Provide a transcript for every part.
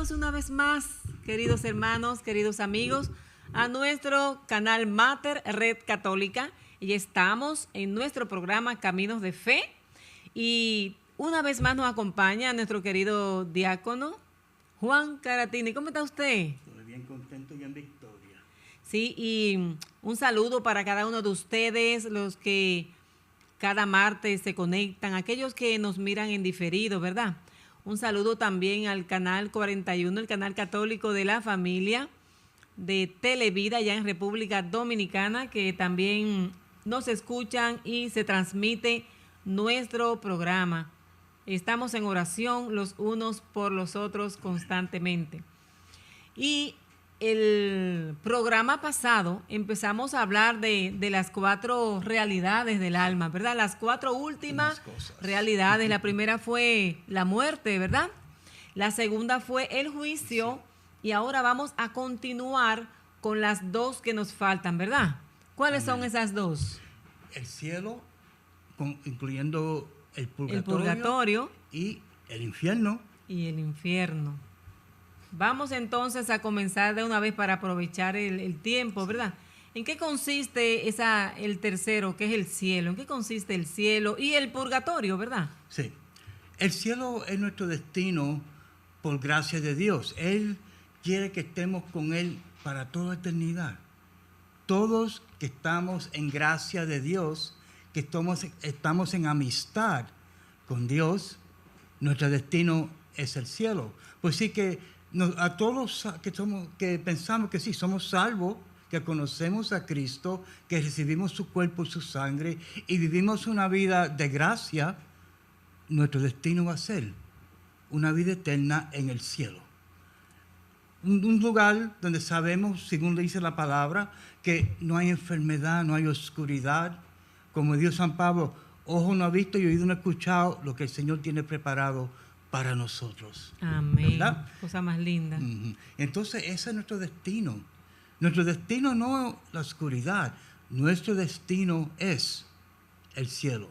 Bienvenidos una vez más, queridos hermanos, queridos amigos, a nuestro canal Mater Red Católica. Y estamos en nuestro programa Caminos de Fe. Y una vez más nos acompaña nuestro querido diácono Juan Caratini. ¿Cómo está usted? Estoy bien contento y en victoria. Sí, y un saludo para cada uno de ustedes, los que cada martes se conectan, aquellos que nos miran en diferido, ¿verdad? Un saludo también al canal 41, el canal católico de la familia de Televida, allá en República Dominicana, que también nos escuchan y se transmite nuestro programa. Estamos en oración los unos por los otros constantemente. Y el programa pasado empezamos a hablar de las 4 realidades del alma, ¿verdad? Las 4 últimas realidades. La primera fue la muerte, ¿verdad? La segunda fue el juicio. Y ahora vamos a continuar con las 2 que nos faltan, ¿verdad? ¿Cuáles son esas 2? El cielo, incluyendo el purgatorio y el infierno. Y el infierno. Vamos entonces a comenzar de una vez para aprovechar el tiempo, ¿verdad? ¿En qué consiste el tercero, que es el cielo? ¿En qué consiste el cielo y el purgatorio, verdad? Sí. El cielo es nuestro destino por gracia de Dios. Él quiere que estemos con Él para toda eternidad. Todos que estamos en gracia de Dios, que estamos en amistad con Dios, nuestro destino es el cielo. Pues sí que a todos que pensamos que sí, somos salvos, que conocemos a Cristo, que recibimos su cuerpo y su sangre y vivimos una vida de gracia, nuestro destino va a ser una vida eterna en el cielo. Un lugar donde sabemos, según le dice la palabra, que no hay enfermedad, no hay oscuridad. Como dijo San Pablo, ojo no ha visto y oído no ha escuchado lo que el Señor tiene preparado para nosotros. Amén. ¿Verdad? Cosa más linda. Entonces, ese es nuestro destino. Nuestro destino no es la oscuridad. Nuestro destino es el cielo.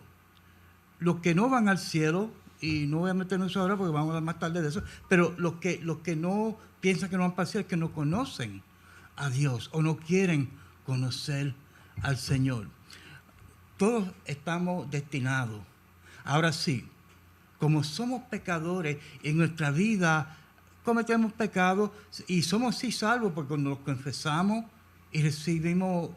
Los que no van al cielo, y no voy a meternos ahora porque vamos a hablar más tarde de eso, pero los que no piensan que no van para el cielo es que no conocen a Dios o no quieren conocer al Señor. Todos estamos destinados. Ahora sí, como somos pecadores, en nuestra vida cometemos pecados y somos sí salvos porque cuando nos confesamos y recibimos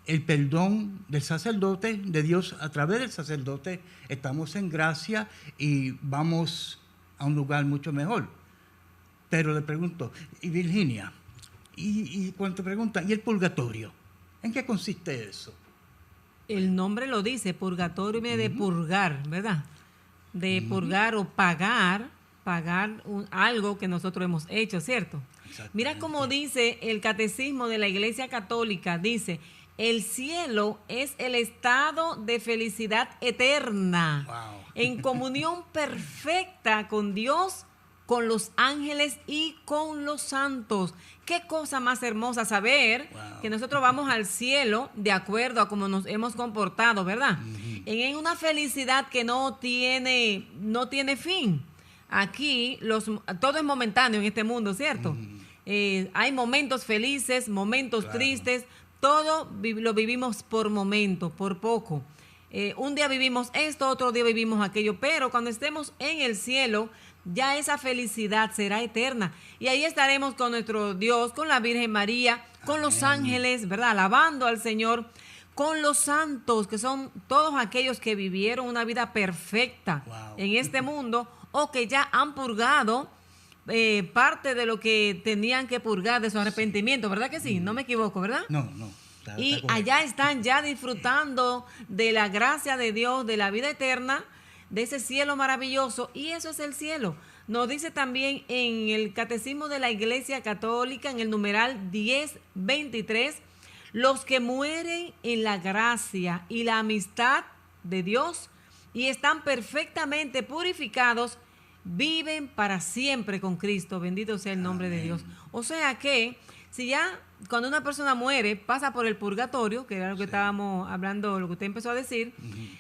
el perdón del sacerdote, de Dios a través del sacerdote, estamos en gracia y vamos a un lugar mucho mejor. Pero le pregunto, y Virginia, y cuando te preguntan, ¿y el purgatorio? ¿En qué consiste eso? El nombre lo dice, purgatorio viene de purgar, ¿verdad? De purgar o pagar algo que nosotros hemos hecho, ¿cierto? Mira cómo dice el Catecismo de la Iglesia Católica, dice, el cielo es el estado de felicidad eterna, en comunión perfecta con Dios, con los ángeles y con los santos. Qué cosa más hermosa saber que nosotros vamos al cielo de acuerdo a cómo nos hemos comportado, ¿verdad? En una felicidad que no tiene fin. Aquí todo es momentáneo en este mundo, ¿cierto? Hay momentos felices, momentos tristes, todo lo vivimos por momento, por poco. Un día vivimos esto, otro día vivimos aquello, pero cuando estemos en el cielo, ya esa felicidad será eterna. Y ahí estaremos con nuestro Dios, con la Virgen María, con los ángeles, ¿verdad? Alabando al Señor, con los santos, que son todos aquellos que vivieron una vida perfecta en este mundo o que ya han purgado parte de lo que tenían que purgar de su arrepentimiento, ¿verdad que sí? No me equivoco, ¿verdad? No. Y allá están ya disfrutando de la gracia de Dios, de la vida eterna, de ese cielo maravilloso, y eso es el cielo. Nos dice también en el Catecismo de la Iglesia Católica, en el numeral 1023, los que mueren en la gracia y la amistad de Dios y están perfectamente purificados, viven para siempre con Cristo. Bendito sea el nombre de Dios. O sea que, si ya cuando una persona muere, pasa por el purgatorio, que era lo que estábamos hablando, lo que usted empezó a decir,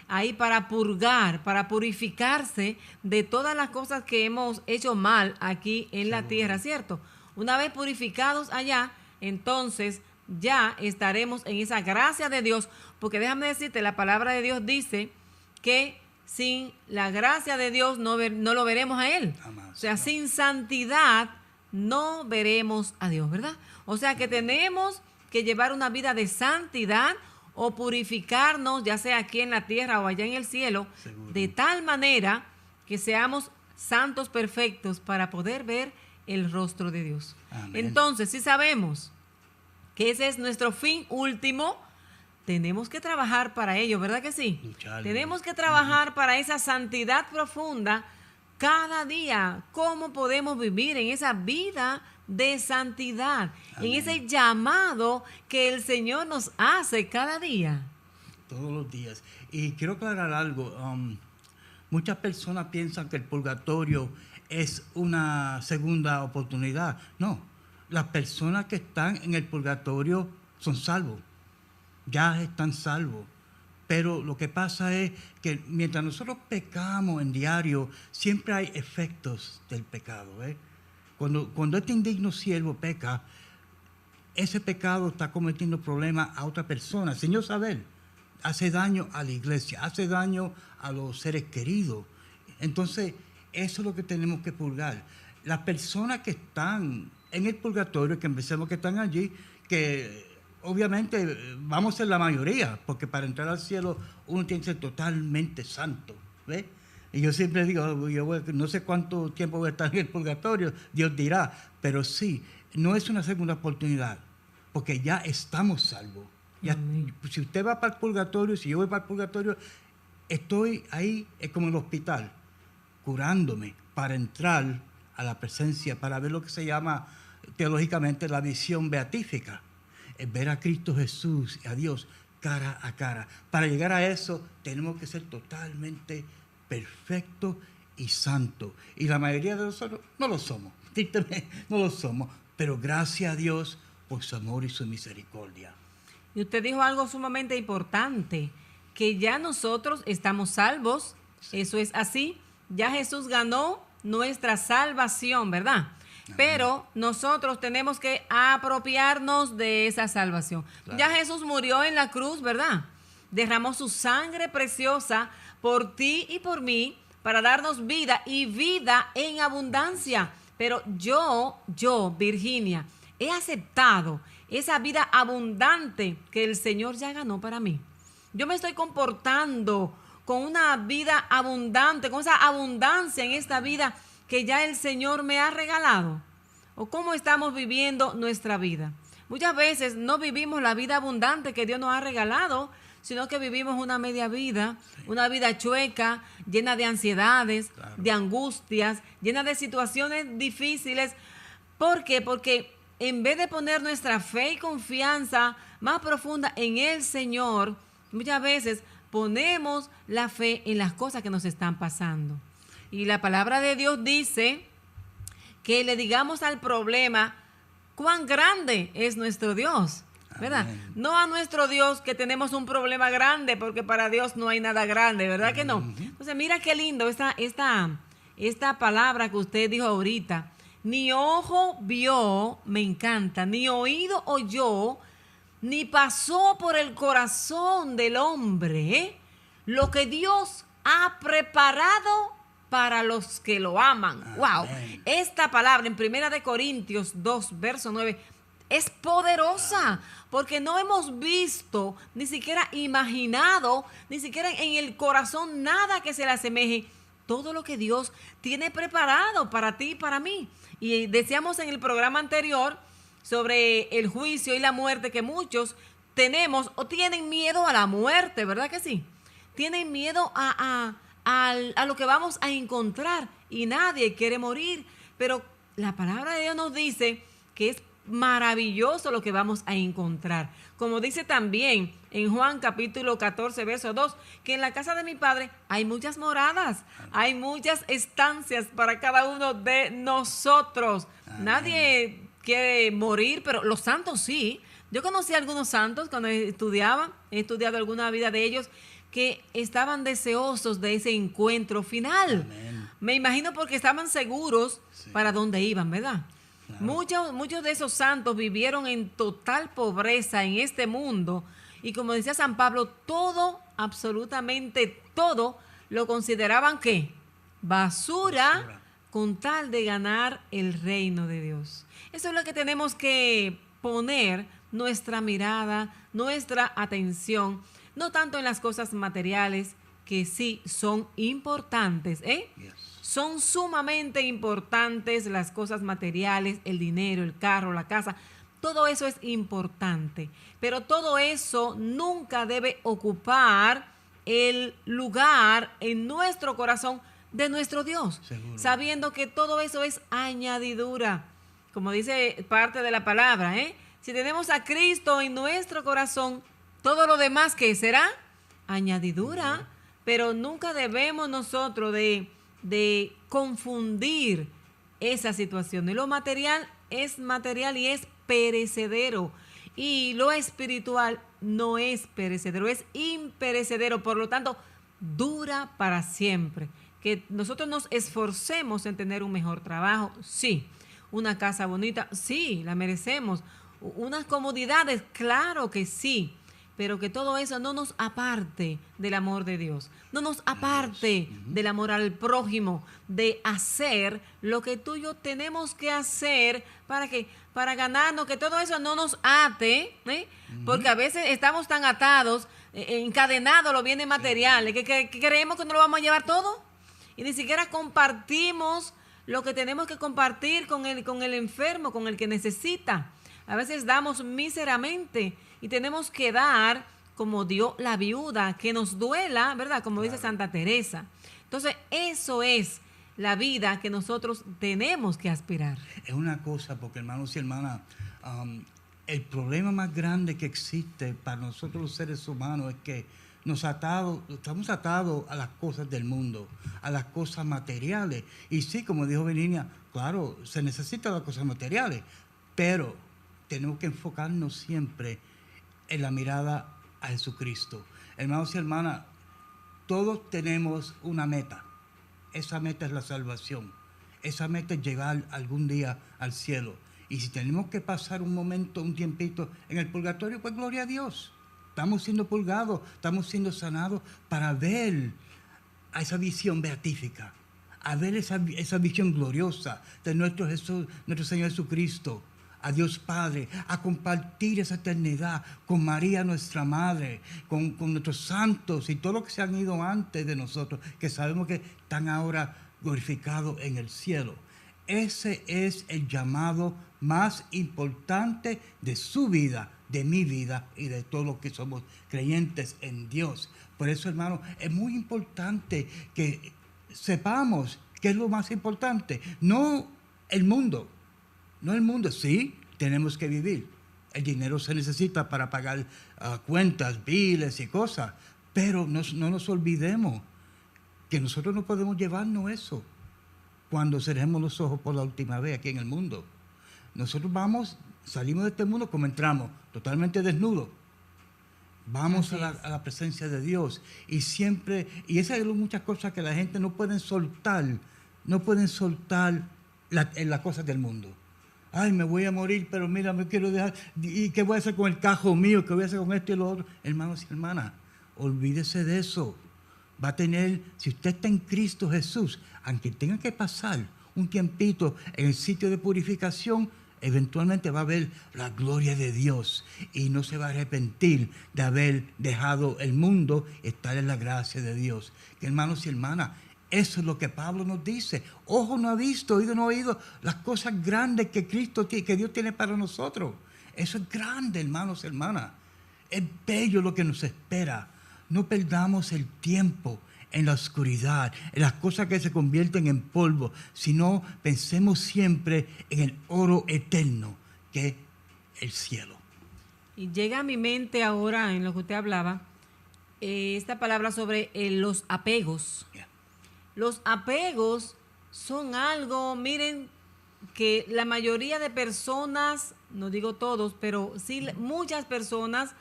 ahí para purgar, para purificarse de todas las cosas que hemos hecho mal aquí en la tierra, ¿cierto? Una vez purificados allá, entonces ya estaremos en esa gracia de Dios, porque déjame decirte, la palabra de Dios dice que sin la gracia de Dios no lo veremos a Él. Jamás, o sea, no. sin santidad no veremos a Dios, ¿verdad? O sea que tenemos que llevar una vida de santidad o purificarnos, ya sea aquí en la tierra o allá en el cielo, Seguro. de tal manera que seamos santos perfectos para poder ver el rostro de Dios. Amén. Entonces, si sabemos que ese es nuestro fin último, tenemos que trabajar para ello, ¿verdad que sí? Luchar. Tenemos que trabajar para esa santidad profunda cada día. ¿Cómo podemos vivir en esa vida de santidad? Amén. En ese llamado que el Señor nos hace cada día. Todos los días. Y quiero aclarar algo. Muchas personas piensan que el purgatorio es una segunda oportunidad. No, las personas que están en el purgatorio son salvos. Ya están salvos. Pero lo que pasa es que mientras nosotros pecamos en diario, siempre hay efectos del pecado. Cuando este indigno siervo peca, ese pecado está cometiendo problemas a otra persona, sin yo saber. Hace daño a la iglesia, hace daño a los seres queridos. Entonces, eso es lo que tenemos que purgar. Las personas que están en el purgatorio, que empecemos que están allí, que obviamente vamos a ser la mayoría, porque para entrar al cielo uno tiene que ser totalmente santo, ¿ves? Y yo siempre digo, no sé cuánto tiempo voy a estar en el purgatorio, Dios dirá, pero sí, no es una segunda oportunidad, porque ya estamos salvos. Ya, si usted va para el purgatorio, si yo voy para el purgatorio, estoy ahí, es como en el hospital, curándome para entrar a la presencia, para ver lo que se llama teológicamente la visión beatífica. Es ver a Cristo Jesús y a Dios cara a cara. Para llegar a eso tenemos que ser totalmente perfectos y santos. Y la mayoría de nosotros no lo somos. No lo somos. Pero gracias a Dios por su amor y su misericordia. Y usted dijo algo sumamente importante, que ya nosotros estamos salvos. Eso es así. Ya Jesús ganó nuestra salvación, ¿verdad? Amén. Pero nosotros tenemos que apropiarnos de esa salvación. Claro. Ya Jesús murió en la cruz, ¿verdad? Derramó su sangre preciosa por ti y por mí para darnos vida y vida en abundancia. Pero yo, Virginia, he aceptado esa vida abundante que el Señor ya ganó para mí. Yo me estoy comportando con una vida abundante, con esa abundancia en esta vida que ya el Señor me ha regalado. ¿O cómo estamos viviendo nuestra vida? Muchas veces no vivimos la vida abundante que Dios nos ha regalado, sino que vivimos una media vida, una vida chueca, llena de ansiedades, claro, de angustias, llena de situaciones difíciles. ¿Por qué? Porque en vez de poner nuestra fe y confianza más profunda en el Señor, muchas veces ponemos la fe en las cosas que nos están pasando. Y la palabra de Dios dice que le digamos al problema cuán grande es nuestro Dios, ¿verdad? Amén. No a nuestro Dios que tenemos un problema grande, porque para Dios no hay nada grande, ¿verdad que no? Entonces, mira qué lindo esta palabra que usted dijo ahorita. Ni ojo vio, me encanta, ni oído oyó, ni pasó por el corazón del hombre lo que Dios ha preparado para los que lo aman. Amén. ¡Wow! Esta palabra en 1 Corintios 2, verso 9, es poderosa, porque no hemos visto, ni siquiera imaginado, ni siquiera en el corazón nada que se le asemeje todo lo que Dios tiene preparado para ti y para mí. Y decíamos en el programa anterior sobre el juicio y la muerte, que muchos tenemos o tienen miedo a la muerte, ¿verdad que sí? Tienen miedo a lo que vamos a encontrar, y nadie quiere morir. Pero la palabra de Dios nos dice que es maravilloso lo que vamos a encontrar. Como dice también en Juan capítulo 14, verso 2, que en la casa de mi Padre hay muchas moradas, hay muchas estancias para cada uno de nosotros. Amén. Nadie quiere morir, pero los santos sí. Yo conocí a algunos santos cuando estudiaba, he estudiado alguna vida de ellos, que estaban deseosos de ese encuentro final. Amén. Me imagino porque estaban seguros para dónde iban, ¿verdad? Claro. Muchos de esos santos vivieron en total pobreza en este mundo y como decía San Pablo, todo, absolutamente todo, lo consideraban ¿qué? Basura con tal de ganar el reino de Dios. Eso es lo que tenemos que poner nuestra mirada, nuestra atención, no tanto en las cosas materiales, que sí son importantes, ¿eh? Yes. Son sumamente importantes las cosas materiales, el dinero, el carro, la casa, todo eso es importante, pero todo eso nunca debe ocupar el lugar en nuestro corazón de nuestro Dios, seguro, sabiendo que todo eso es añadidura, como dice parte de la palabra, ¿eh? Si tenemos a Cristo en nuestro corazón, todo lo demás, ¿qué será? Añadidura. Pero nunca debemos nosotros de confundir esa situación. Y lo material es material y es perecedero. Y lo espiritual no es perecedero, es imperecedero. Por lo tanto, dura para siempre. Que nosotros nos esforcemos en tener un mejor trabajo, sí. Una casa bonita, sí, la merecemos. Unas comodidades, claro que sí, pero que todo eso no nos aparte del amor de Dios, no nos aparte del amor al prójimo, de hacer lo que tú y yo tenemos que hacer para ganarnos, que todo eso no nos ate, ¿eh? Porque a veces estamos tan atados, encadenados a los bienes materiales, que creemos que no lo vamos a llevar todo y ni siquiera compartimos lo que tenemos que compartir con el enfermo, con el que necesita. A veces damos míseramente y tenemos que dar como dio la viuda, que nos duela, ¿verdad? Como dice Santa Teresa. Entonces, eso es la vida que nosotros tenemos que aspirar. Es una cosa, porque hermanos y hermanas, el problema más grande que existe para nosotros los seres humanos es que estamos atados a las cosas del mundo, a las cosas materiales. Y sí, como dijo Beninia, claro, se necesitan las cosas materiales, pero tenemos que enfocarnos siempre en la mirada a Jesucristo. Hermanos y hermanas, todos tenemos una meta. Esa meta es la salvación. Esa meta es llegar algún día al cielo. Y si tenemos que pasar un momento, un tiempito en el purgatorio, pues gloria a Dios. Estamos siendo purgados, estamos siendo sanados para ver a esa visión beatífica, a ver esa visión gloriosa de nuestro Señor Jesucristo, a Dios Padre, a compartir esa eternidad con María, nuestra Madre, con nuestros santos y todos los que se han ido antes de nosotros, que sabemos que están ahora glorificados en el cielo. Ese es el llamado más importante de su vida, de mi vida y de todos los que somos creyentes en Dios. Por eso, hermano, es muy importante que sepamos qué es lo más importante. No el mundo. No el mundo, sí, tenemos que vivir. El dinero se necesita para pagar cuentas, biles y cosas. Pero no nos olvidemos que nosotros no podemos llevarnos eso cuando cerremos los ojos por la última vez aquí en el mundo. Nosotros salimos de este mundo como entramos, totalmente desnudos. Vamos a la presencia de Dios. Y esas son muchas cosas que la gente no pueden soltar en las cosas del mundo. Ay, me voy a morir, pero mira, me quiero dejar. ¿Y qué voy a hacer con el cajo mío? ¿Qué voy a hacer con esto y lo otro? Hermanos y hermanas, olvídese de eso. Va a tener, si usted está en Cristo Jesús, aunque tenga que pasar un tiempito en el sitio de purificación, eventualmente va a ver la gloria de Dios y no se va a arrepentir de haber dejado el mundo, estar en la gracia de Dios. Que hermanos y hermanas, eso es lo que Pablo nos dice. Ojo no ha visto, oído no ha oído las cosas grandes que Dios tiene para nosotros. Eso es grande, hermanos y hermanas. Es bello lo que nos espera. No perdamos el tiempo en la oscuridad, en las cosas que se convierten en polvo, sino pensemos siempre en el oro eterno, que es el cielo. Y llega a mi mente ahora, en lo que usted hablaba, esta palabra sobre los apegos. Yeah. Los apegos son algo, miren, que la mayoría de personas, no digo todos, pero sí muchas personas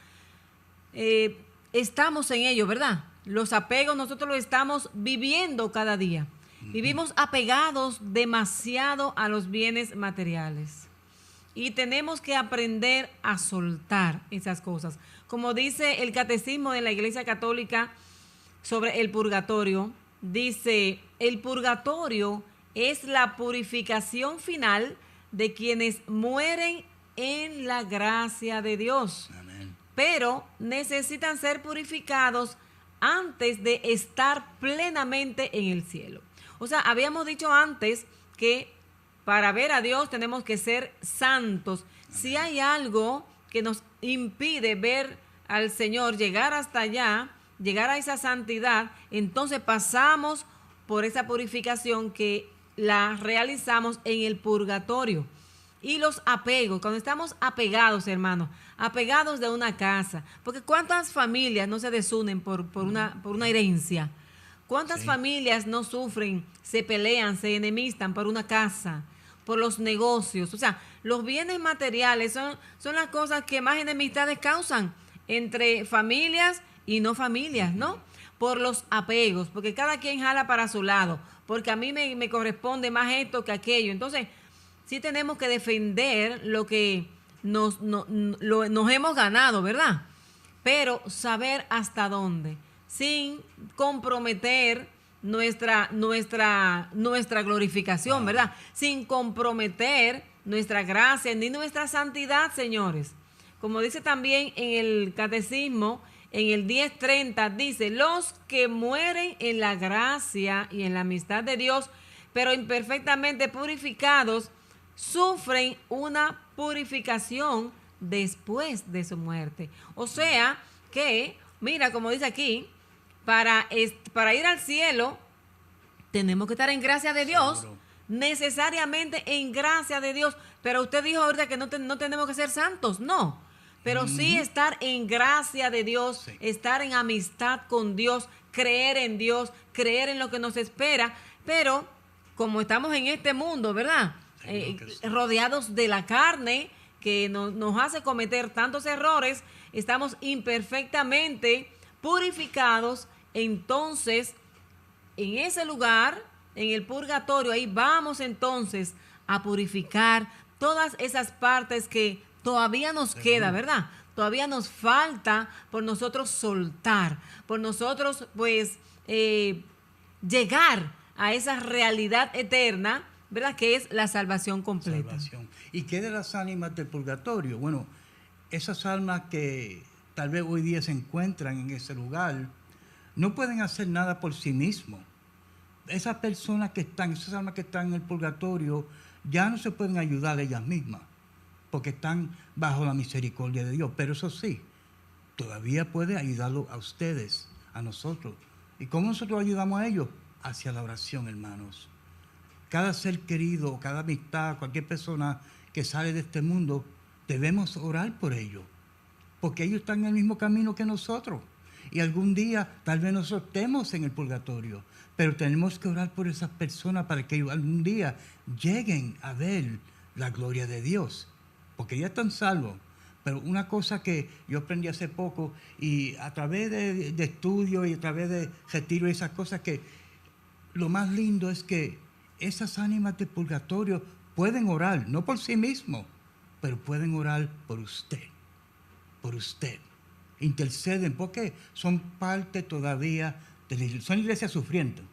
estamos en ello, ¿verdad? Los apegos nosotros los estamos viviendo cada día. Vivimos apegados demasiado a los bienes materiales. Y tenemos que aprender a soltar esas cosas. Como dice el Catecismo de la Iglesia Católica sobre el purgatorio, dice, el purgatorio es la purificación final de quienes mueren en la gracia de Dios. Amén. Pero necesitan ser purificados antes de estar plenamente en el cielo. O sea, habíamos dicho antes que para ver a Dios tenemos que ser santos. Si hay algo que nos impide ver al Señor, llegar hasta allá, llegar a esa santidad, entonces pasamos por esa purificación que la realizamos en el purgatorio. Y los apegos, cuando estamos apegados, hermanos, apegados de una casa, porque ¿cuántas familias no se desunen por una herencia? ¿Cuántas familias no sufren, se pelean, se enemistan por una casa, por los negocios? O sea, los bienes materiales son las cosas que más enemistades causan entre familias y no familias, ¿no? Por los apegos, porque cada quien jala para su lado, porque a mí me corresponde más esto que aquello. Entonces, sí tenemos que defender lo que nos hemos ganado, ¿verdad? Pero saber hasta dónde, sin comprometer nuestra glorificación, ¿verdad? Sin comprometer nuestra gracia ni nuestra santidad, señores. Como dice también en el Catecismo, en el 10:30, dice, los que mueren en la gracia y en la amistad de Dios, pero imperfectamente purificados, sufren una purificación después de su muerte. O sea que, mira, como dice aquí, para ir al cielo tenemos que estar en gracia de Dios, Seguro. Necesariamente en gracia de Dios. Pero usted dijo ahorita que no tenemos que ser santos, no. Pero sí estar en gracia de Dios, Sí. estar en amistad con Dios, creer en Dios, creer en lo que nos espera. Pero como estamos en este mundo, ¿verdad? Rodeados de la carne que nos hace cometer tantos errores, estamos imperfectamente purificados. Entonces, en ese lugar, en el purgatorio, ahí vamos entonces a purificar todas esas partes que todavía nos queda, ¿verdad? Todavía nos falta por nosotros soltar, por nosotros pues llegar a esa realidad eterna, ¿verdad? Que es la salvación completa. Salvación. ¿Y qué de las ánimas del purgatorio? Bueno, esas almas que tal vez hoy día se encuentran en ese lugar, no pueden hacer nada por sí mismos. Esas personas esas almas que están en el purgatorio, ya no se pueden ayudar ellas mismas, porque están bajo la misericordia de Dios. Pero eso sí, todavía puede ayudarlo a ustedes, a nosotros. ¿Y cómo nosotros ayudamos a ellos? Hacia la oración, hermanos. Cada ser querido, cada amistad, cualquier persona que sale de este mundo, debemos orar por ellos, porque ellos están en el mismo camino que nosotros. Y algún día tal vez nosotros estemos en el purgatorio, pero tenemos que orar por esas personas para que ellos algún día lleguen a ver la gloria de Dios, porque ya están salvos. Pero una cosa que yo aprendí hace poco, y a través de estudios y a través de retiro y esas cosas, que lo más lindo es que esas ánimas de purgatorio pueden orar, no por sí mismos, pero pueden orar por usted, por usted. Interceden porque son parte todavía de la iglesia, son iglesias sufrientes,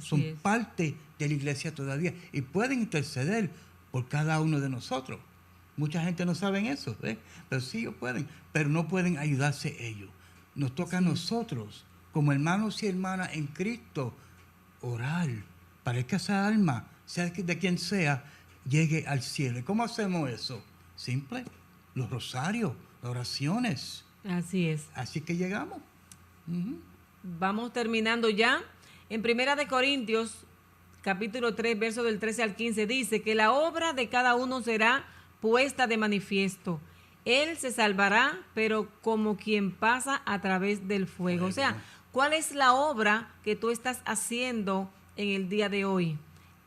son parte de la iglesia todavía y pueden interceder por cada uno de nosotros. Mucha gente no sabe eso, pero sí ellos pueden, pero no pueden ayudarse ellos. Nos toca a nosotros, como hermanos y hermanas en Cristo, orar para que esa alma, sea de quien sea, llegue al cielo. ¿Y cómo hacemos eso? Simple, los rosarios, las oraciones. Así es. Así que llegamos. Vamos terminando ya. En 1 Corintios, capítulo 3, verso del 13 al 15, dice que la obra de cada uno será puesta de manifiesto. Él se salvará, pero como quien pasa a través del fuego. O sea, ¿cuál es la obra que tú estás haciendo en el día de hoy?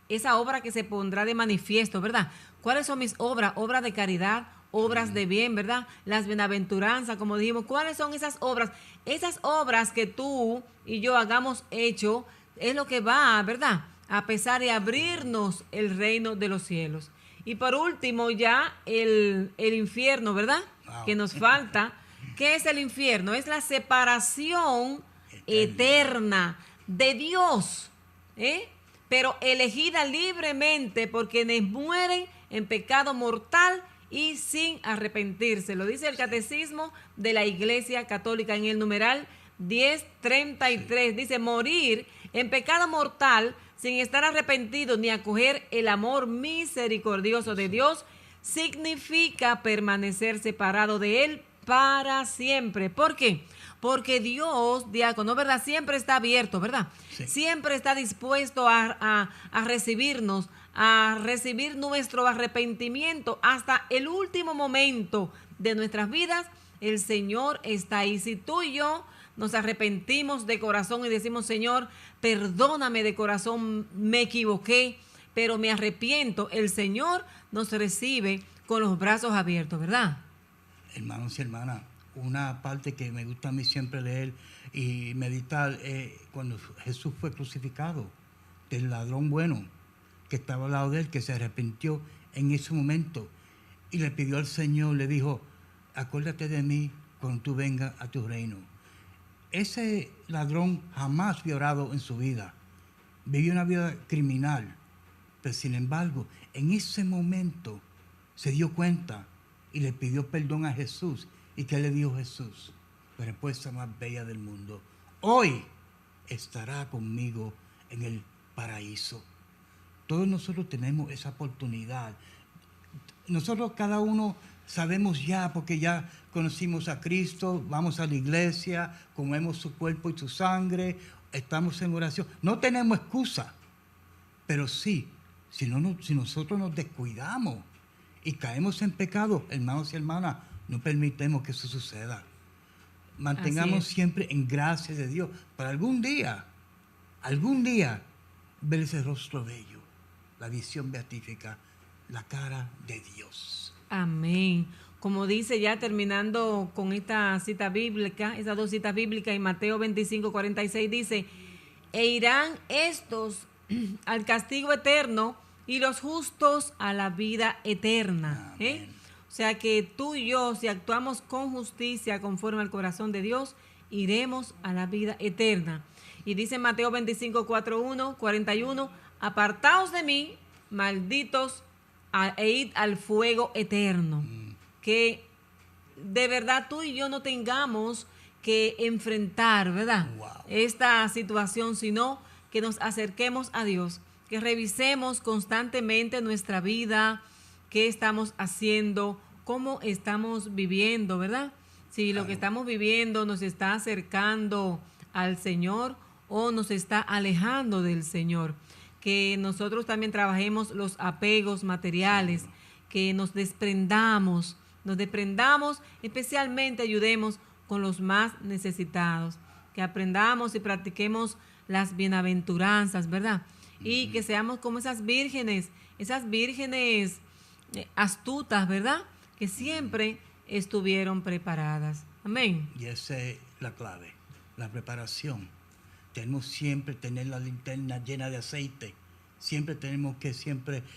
Esa obra que se pondrá de manifiesto, ¿verdad? ¿Cuáles son mis obras? Obras de caridad, obras de bien, ¿verdad? Las bienaventuranzas, como dijimos. ¿Cuáles son esas obras? Esas obras que tú y yo hagamos hecho es lo que va, ¿verdad?, a pesar de abrirnos el reino de los cielos. Y por último, ya el infierno, ¿verdad? Wow. Que nos falta. ¿Qué es el infierno? Es la separación eterna de Dios, ¿eh? Pero elegida libremente por quienes mueren en pecado mortal y sin arrepentirse. Lo dice el Catecismo de la Iglesia Católica en el numeral 1033. Sí. Dice, morir en pecado mortal sin estar arrepentido ni acoger el amor misericordioso de Dios significa permanecer separado de Él para siempre. ¿Por qué? Porque Dios, diácono, ¿verdad?, siempre está abierto, ¿verdad? Sí. Siempre está dispuesto a recibirnos, a recibir nuestro arrepentimiento hasta el último momento de nuestras vidas. El Señor está ahí. Si tú y yo nos arrepentimos de corazón y decimos, Señor, perdóname de corazón, me equivoqué, pero me arrepiento, el Señor nos recibe con los brazos abiertos, ¿verdad? Hermanos y hermanas, una parte que me gusta a mí siempre leer y meditar, cuando Jesús fue crucificado, del ladrón bueno que estaba al lado de él, que se arrepintió en ese momento y le pidió al Señor, le dijo, acuérdate de mí cuando tú vengas a tu reino. Ese ladrón jamás había orado en su vida, vivió una vida criminal, pero sin embargo, en ese momento se dio cuenta y le pidió perdón a Jesús. ¿Y qué le dijo Jesús? La respuesta más bella del mundo: hoy estará conmigo en el paraíso. Todos nosotros tenemos esa oportunidad. Nosotros cada uno sabemos ya, porque ya conocimos a Cristo, vamos a la iglesia, comemos su cuerpo y su sangre, estamos en oración. No tenemos excusa, pero sí, si nosotros nos descuidamos y caemos en pecado, hermanos y hermanas, no permitamos que eso suceda. Mantengamos siempre en gracia de Dios para algún día ver ese rostro bello, la visión beatífica, la cara de Dios. Amén. Como dice, ya terminando con esta cita bíblica, esas dos citas bíblicas, en Mateo 25:46 dice, e irán estos al castigo eterno y los justos a la vida eterna. O sea que tú y yo, si actuamos con justicia conforme al corazón de Dios, iremos a la vida eterna. Y dice Mateo 25:41, apartaos de mí, malditos, e id al fuego eterno. Que de verdad tú y yo no tengamos que enfrentar, ¿verdad?, esta situación, sino que nos acerquemos a Dios, que revisemos constantemente nuestra vida, qué estamos haciendo, cómo estamos viviendo, ¿verdad? Si lo que estamos viviendo nos está acercando al Señor o nos está alejando del Señor. Que nosotros también trabajemos los apegos materiales, que nos desprendamos, especialmente ayudemos con los más necesitados, que aprendamos y practiquemos las bienaventuranzas, ¿verdad? Y que seamos como esas vírgenes astutas, ¿verdad?, que siempre estuvieron preparadas. Amén. Y esa es la clave, la preparación. Tenemos siempre tener la linterna llena de aceite. Siempre tenemos que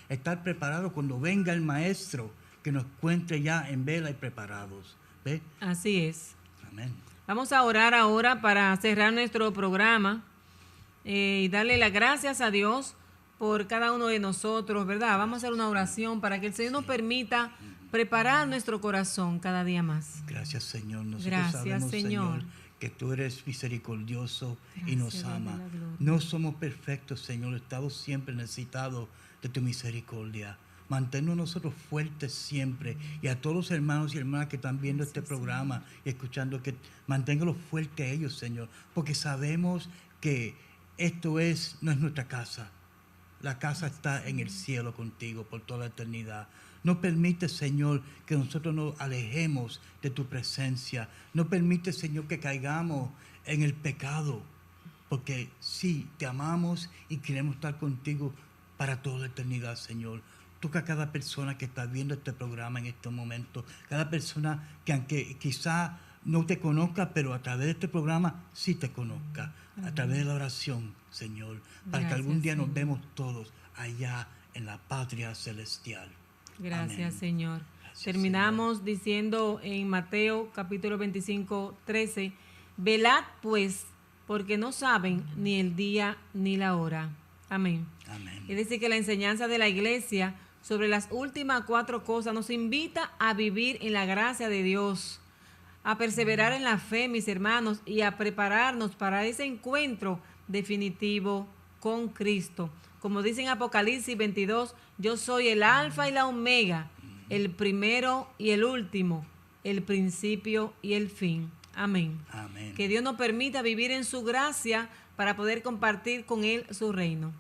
estar preparados cuando venga el maestro, que nos encuentre ya en vela y preparados. ¿Ve? Así es. Amén. Vamos a orar ahora para cerrar nuestro programa y darle las gracias a Dios por cada uno de nosotros, ¿verdad? Vamos a hacer una oración para que el Señor nos permita preparar nuestro corazón cada día más. Gracias, Señor. Nosotros Gracias, sabemos, Señor, que tú eres misericordioso. Gracias, y nos ama. No somos perfectos, Señor. Estamos siempre necesitados de tu misericordia. Manténnos nosotros fuertes siempre. Y a todos los hermanos y hermanas que están viendo este programa y escuchando, que manténganlos fuertes a ellos, Señor. Porque sabemos que no es nuestra casa. La casa está en el cielo contigo por toda la eternidad. No permite, Señor, que nosotros nos alejemos de tu presencia. No permite, Señor, que caigamos en el pecado. Porque sí, te amamos y queremos estar contigo para toda la eternidad, Señor. Toca a cada persona que está viendo este programa en este momento. Cada persona que aunque quizá no te conozca, pero a través de este programa sí te conozca. A través de la oración, Señor. Para que algún día nos vemos todos allá en la patria celestial. Gracias, Amén. Señor. Gracias, Terminamos Señor. diciendo en Mateo capítulo 25, 13, velad pues, porque no saben ni el día ni la hora. Amén. Amén. Es decir, que la enseñanza de la iglesia sobre las últimas 4 cosas nos invita a vivir en la gracia de Dios, a perseverar en la fe, mis hermanos, y a prepararnos para ese encuentro definitivo con Cristo. Como dice en Apocalipsis 22, yo soy el alfa y la omega, el primero y el último, el principio y el fin. Amén. Amén. Que Dios nos permita vivir en su gracia para poder compartir con Él su reino.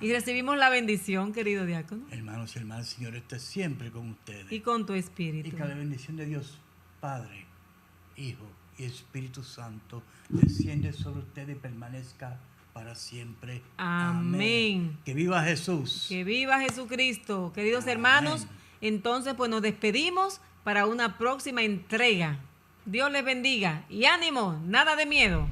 Y recibimos la bendición, querido diácono. Hermanos y hermanas, Señor esté siempre con ustedes. Y con tu Y espíritu. que la bendición de Dios, Padre, Hijo y Espíritu Santo, desciende sobre ustedes y permanezca para siempre. Amén. Que viva Jesús. Que viva Jesucristo. Queridos Amén. hermanos, entonces pues nos despedimos para una próxima entrega. Dios les bendiga y ánimo, nada de miedo.